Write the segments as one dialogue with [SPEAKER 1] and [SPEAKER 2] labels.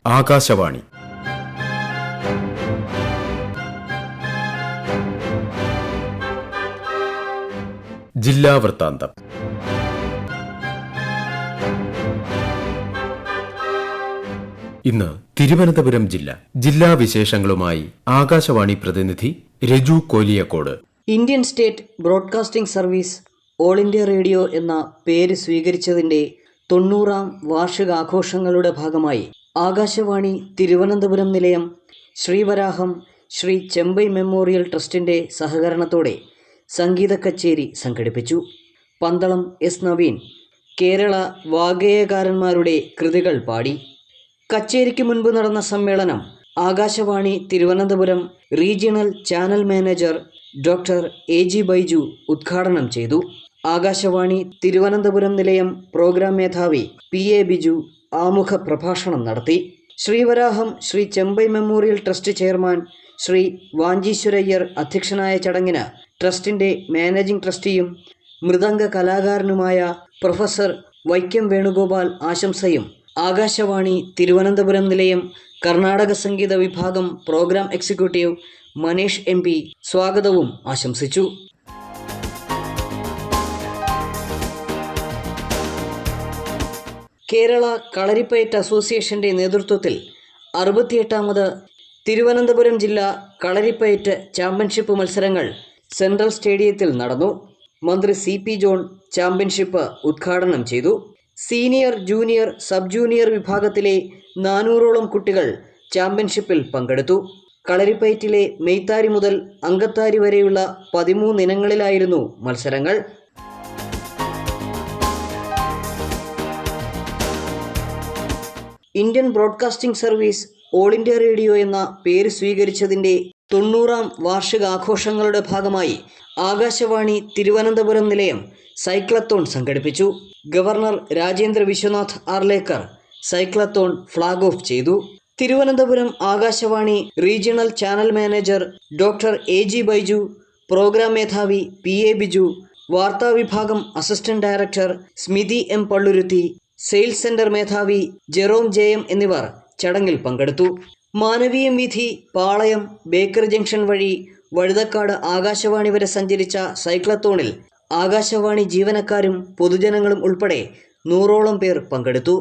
[SPEAKER 1] ആകാശവാണി. ജില്ലാ വൃത്താന്തം. ഇന്ന് തിരുവനന്തപുരം ജില്ലാ വിശേഷങ്ങളുമായി ആകാശവാണി പ്രതിനിധി Reju Koliyakode.
[SPEAKER 2] Indian state broadcasting service all India radio എന്ന പേര് സ്വീകരിച്ചതിന്റെ 90-ാം വാർഷികാഘോഷങ്ങളുടെ ഭാഗമായി ആകാശവാണി തിരുവനന്തപുരം നിലയം ശ്രീവരാഹം ശ്രീ ചെമ്പൈ മെമ്മോറിയൽ ട്രസ്റ്റിന്റെ സഹകരണത്തോടെ സംഗീത കച്ചേരി സംഘടിപ്പിച്ചു. പന്തളം എസ് നവീൻ കേരള വാഗ്ഗേയകാരന്മാരുടെ കൃതികൾ പാടി. കച്ചേരിക്ക് മുൻപ് നടന്ന സമ്മേളനം Akashvani Thiruvananthapuram regional channel manager doctor AG. Baiju ഉദ്ഘാടനം ചെയ്തു. ആകാശവാണി തിരുവനന്തപുരം നിലയം പ്രോഗ്രാം മേധാവി പി.എ. ബിജു ആമുഖ പ്രഭാഷണം നടത്തി. Sreevaraham Sri Chembai memorial trust chairman Sri Vancheeswarayyar അധ്യക്ഷനായ ചടങ്ങിന് ട്രസ്റ്റിന്റെ മാനേജിംഗ് ട്രസ്റ്റിയും മൃദംഗ കലാകാരനുമായ പ്രൊഫസർ വൈക്കം വേണുഗോപാൽ ആശംസയും, ആകാശവാണി തിരുവനന്തപുരം നിലയം കർണാടക സംഗീത വിഭാഗം programme executive Maneesh M P സ്വാഗതവും ആശംസിച്ചു. കേരള കളരിപ്പയറ്റ് അസോസിയേഷന്റെ നേതൃത്വത്തിൽ 68ാമത് തിരുവനന്തപുരം ജില്ലാ കളരിപ്പയറ്റ് ചാമ്പ്യൻഷിപ്പ് മത്സരങ്ങൾ സെൻട്രൽ സ്റ്റേഡിയത്തിൽ നടന്നു. മന്ത്രി സി.പി. ജോൺ ചാമ്പ്യൻഷിപ്പ് ഉദ്ഘാടനം ചെയ്തു. സീനിയർ, ജൂനിയർ, സബ് ജൂനിയർ വിഭാഗത്തിലെ 400ഓളം കുട്ടികൾ ചാമ്പ്യൻഷിപ്പിൽ പങ്കെടുത്തു. കളരിപ്പയറ്റിലെ മെയ്ത്താരി മുതൽ അങ്കത്താരി വരെയുള്ള 13 ഇനങ്ങളിലായിരുന്നു മത്സരങ്ങൾ. Indian broadcasting service all India radio എന്ന പേര് സ്വീകരിച്ചതിന്റെ 90-ാം വാർഷികാഘോഷങ്ങളുടെ ഭാഗമായി ആകാശവാണി തിരുവനന്തപുരം നിലയം സൈക്ലത്തോൺ സംഘടിപ്പിച്ചു. Governor Rajendra Vishwanath Arlekar cyclathon flag off ചെയ്തു. Thiruvananthapuram Akashvani regional channel manager doctor AG. Baiju, programme മേധാവി പി.എ. ബിജു, വാർത്താവിഭാഗം assistant director Smithi M Palluruthy, sales centre മേധാവി ജെറോം ജെ.എം എന്നിവർ ചടങ്ങിൽ പങ്കെടുത്തു. മാനവീയം വീഥി, പാളയം, ബേക്കർ ജംഗ്ഷൻ വഴി വഴുതക്കാട് ആകാശവാണി വരെ സഞ്ചരിച്ച സൈക്ലത്തോണിൽ ആകാശവാണി ജീവനക്കാരും പൊതുജനങ്ങളും ഉൾപ്പെടെ 100ഓളം പേർ പങ്കെടുത്തു.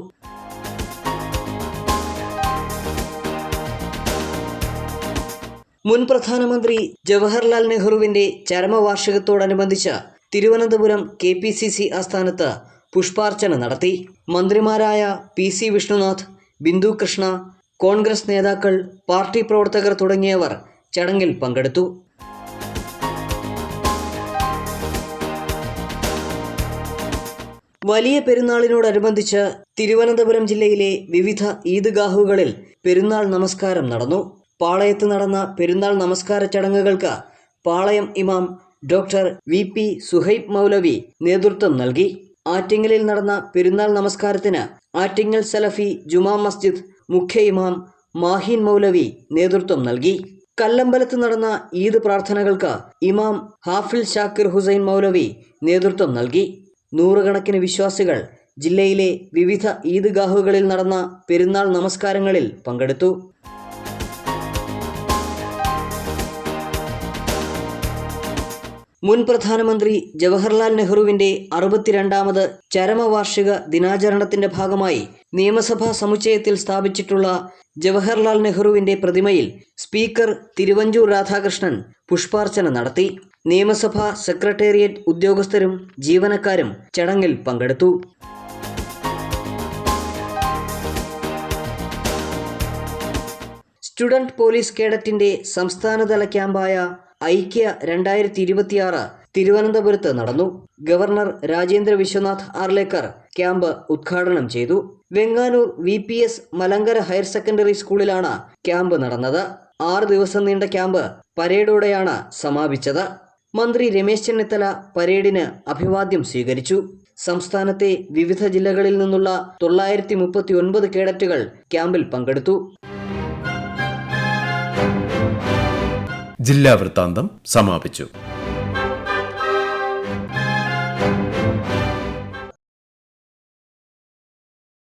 [SPEAKER 2] മുൻ പ്രധാനമന്ത്രി ജവഹർലാൽ നെഹ്റുവിന്റെ ചരമവാർഷികത്തോടനുബന്ധിച്ച് തിരുവനന്തപുരം KPCC ആസ്ഥാനത്ത് പുഷ്പാർച്ചന നടത്തി. മന്ത്രിമാരായ പി.സി. വിഷ്ണുനാഥ്, ബിന്ദു കൃഷ്ണ, കോൺഗ്രസ് നേതാക്കൾ, പാർട്ടി പ്രവർത്തകർ തുടങ്ങിയവർ ചടങ്ങിൽ പങ്കെടുത്തു. വലിയ പെരുന്നാളിനോടനുബന്ധിച്ച് തിരുവനന്തപുരം ജില്ലയിലെ വിവിധ ഈദ്ഗാഹുകളിൽ പെരുന്നാൾ നമസ്കാരം നടന്നു. പാളയത്ത് നടന്ന പെരുന്നാൾ നമസ്കാര ചടങ്ങുകൾക്ക് പാളയം ഇമാം ഡോക്ടർ വി.പി. സുഹൈബ് മൗലവി നേതൃത്വം നൽകി. ആറ്റിങ്ങലിൽ നടന്ന പെരുന്നാൾ നമസ്കാരത്തിന് ആറ്റിങ്ങൽ സലഫി ജുമാ മസ്ജിദ് മുഖ്യ ഇമാം മാഹിൻ മൗലവി നേതൃത്വം നൽകി. കല്ലമ്പലത്ത് നടന്ന ഈദ് പ്രാർത്ഥനകൾക്ക് ഇമാം ഹാഫിൽ ഷാക്കിർ ഹുസൈൻ മൗലവി നേതൃത്വം നൽകി. 100 കണക്കിന് വിശ്വാസികൾ ജില്ലയിലെ വിവിധ ഈദ്ഗാഹുകളിൽ നടന്ന പെരുന്നാൾ നമസ്കാരങ്ങളിൽ പങ്കെടുത്തു. മുൻ പ്രധാനമന്ത്രി ജവഹർലാൽ നെഹ്റുവിന്റെ 62ാമത് ചരമവാർഷിക ദിനാചരണത്തിന്റെ ഭാഗമായി നിയമസഭാ സമുച്ചയത്തിൽ സ്ഥാപിച്ചിട്ടുള്ള ജവഹർലാൽ നെഹ്റുവിന്റെ പ്രതിമയിൽ സ്പീക്കർ തിരുവഞ്ചൂർ രാധാകൃഷ്ണൻ പുഷ്പാർച്ചന നടത്തി. നിയമസഭാ സെക്രട്ടേറിയറ്റ് ഉദ്യോഗസ്ഥരും ജീവനക്കാരും ചടങ്ങിൽ പങ്കെടുത്തു. സ്റ്റുഡന്റ് പോലീസ് കേഡറ്റിന്റെ സംസ്ഥാനതല ക്യാമ്പായ ഐക്യ 2026 തിരുവനന്തപുരത്ത് നടന്നു. ഗവർണർ രാജേന്ദ്ര വിശ്വനാഥ് ആർലേക്കർ ക്യാമ്പ് ഉദ്ഘാടനം ചെയ്തു. Venganoor VPS Malankara higher secondary സ്കൂളിലാണ് ക്യാമ്പ് നടന്നത്. 6 ദിവസം നീണ്ട ക്യാമ്പ് പരേഡോടെയാണ് സമാപിച്ചത്. മന്ത്രി രമേശ് ചെന്നിത്തല പരേഡിന് അഭിവാദ്യം സ്വീകരിച്ചു. സംസ്ഥാനത്തെ വിവിധ ജില്ലകളിൽ നിന്നുള്ള 939 കേഡറ്റുകൾ ക്യാമ്പിൽ പങ്കെടുത്തു.
[SPEAKER 1] ജില്ലാ വൃത്താന്തം സമാപിച്ചു.